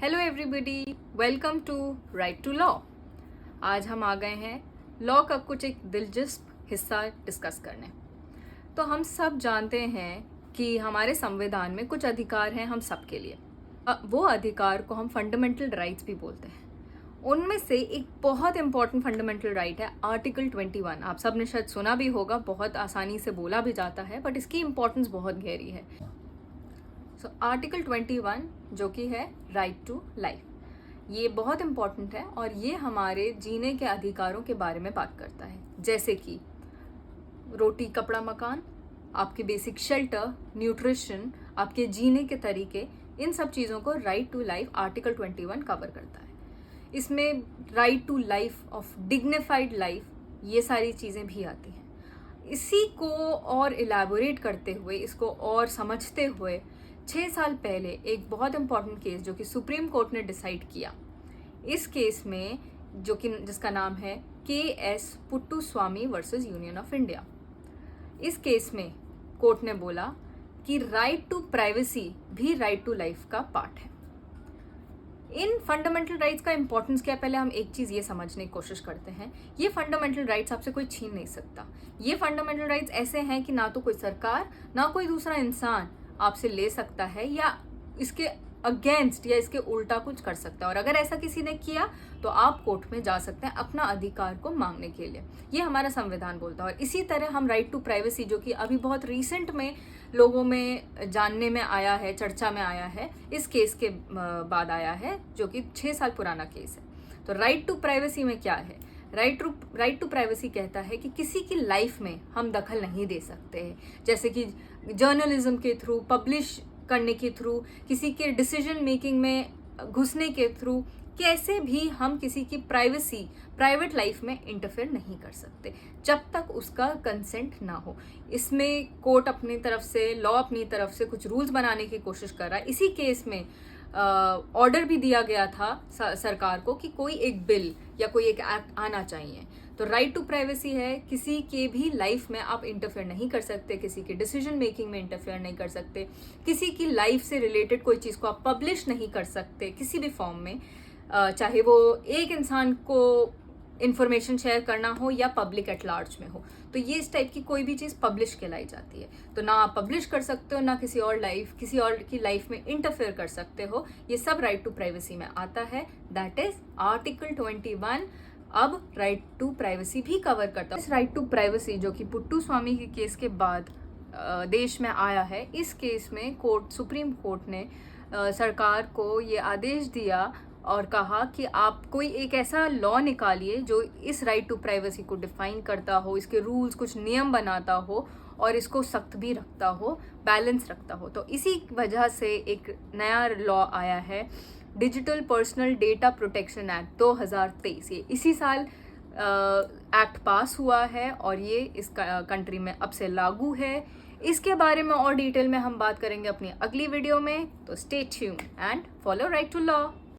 Hello everybody, welcome to right to law. आज हम आ गए हैं लॉ का कुछ एक दिलचस्प हिस्सा डिस्कस करने। तो हम सब जानते हैं कि हमारे संविधान में कुछ अधिकार हैं हम सब के लिए। वो अधिकार को हम फंडामेंटल राइट्स भी बोलते हैं। उनमें से एक बहुत इंपॉर्टेंट फंडामेंटल राइट है आर्टिकल 21। आप सब ने शायद सुना भी होगा, बहुत आसानी से बोला भी जाता है, बट इसकी इंपॉर्टेंस बहुत गहरी है। आर्टिकल 21 जो कि है राइट टू लाइफ, ये बहुत इंपॉर्टेंट है और ये हमारे जीने के अधिकारों के बारे में बात करता है, जैसे कि रोटी, कपड़ा, मकान, आपके बेसिक शेल्टर, न्यूट्रिशन, आपके जीने के तरीके, इन सब चीज़ों को right to life article 21 cover करता है। इसमें right to life of dignified life, ये सारी चीज़ें भी आती हैं। इसी को और इलैबोरेट करते हुए, इसको और समझते हुए 6 साल पहले एक बहुत इंपॉर्टेंट केस जो कि सुप्रीम कोर्ट ने डिसाइड किया, इस केस में जो कि जिसका नाम है KS Puttaswamy versus union of India. इस केस में कोर्ट ने बोला कि राइट टू प्राइवेसी भी राइट टू लाइफ का पार्ट है। इन फंडामेंटल राइट्स का इंपॉर्टेंस क्या है, पहले हम एक चीज़ ये समझने की कोशिश करते हैं। ये फंडामेंटल राइट्स आपसे कोई छीन नहीं सकता। ये फंडामेंटल राइट्स ऐसे हैं कि ना तो कोई सरकार, ना कोई दूसरा इंसान आपसे ले सकता है या इसके अगेंस्ट या इसके उल्टा कुछ कर सकता है। और अगर ऐसा किसी ने किया तो आप कोर्ट में जा सकते हैं अपना अधिकार को मांगने के लिए। ये हमारा संविधान बोलता है। और इसी तरह हम राइट टू प्राइवेसी, जो कि अभी बहुत रिसेंट में लोगों में जानने में आया है, चर्चा में आया है, इस केस के बाद आया है, जो कि 6 साल पुराना केस है। तो राइट टू प्राइवेसी में क्या है? राइट टू प्राइवेसी कहता है कि किसी की लाइफ में हम दखल नहीं दे सकते हैं, जैसे कि जर्नलिज्म के थ्रू, पब्लिश करने के थ्रू, किसी के डिसीजन मेकिंग में घुसने के थ्रू, कैसे भी हम किसी की प्राइवेसी, प्राइवेट लाइफ में इंटरफेयर नहीं कर सकते जब तक उसका कंसेंट ना हो। इसमें कोर्ट अपनी तरफ से, लॉ अपनी तरफ से कुछ रूल्स बनाने की कोशिश कर रहा है। इसी केस में ऑर्डर भी दिया गया था सरकार को कि कोई एक बिल या कोई एक एक्ट आना चाहिए। तो राइट टू प्राइवेसी है, किसी के भी लाइफ में आप इंटरफेयर नहीं कर सकते, किसी के डिसीजन मेकिंग में इंटरफेयर नहीं कर सकते, किसी की लाइफ से रिलेटेड कोई चीज़ को आप पब्लिश नहीं कर सकते किसी भी फॉर्म में, चाहे वो एक इंसान को इन्फॉर्मेशन शेयर करना हो या पब्लिक एट लार्ज में हो। तो ये इस टाइप की कोई भी चीज़ पब्लिश कहलाई जाती है। तो ना आप पब्लिश कर सकते हो, ना किसी और की लाइफ में इंटरफेयर कर सकते हो। ये सब राइट टू प्राइवेसी में आता है। दैट इज आर्टिकल 21 अब राइट टू प्राइवेसी भी कवर करता है। इस राइट टू प्राइवेसी जो कि पुट्टुस्वामी के केस के बाद देश में आया है, इस केस में सुप्रीम कोर्ट ने सरकार को ये आदेश दिया और कहा कि आप कोई एक ऐसा लॉ निकालिए जो इस राइट टू प्राइवेसी को डिफाइन करता हो, इसके रूल्स, कुछ नियम बनाता हो और इसको सख्त भी रखता हो, बैलेंस रखता हो। तो इसी वजह से एक नया लॉ आया है, digital personal data protection act 2023। ये इसी साल एक्ट पास हुआ है और ये इस कंट्री में अब से लागू है। इसके बारे में और डिटेल में हम बात करेंगे अपनी अगली वीडियो में। तो stay tuned and follow right to law.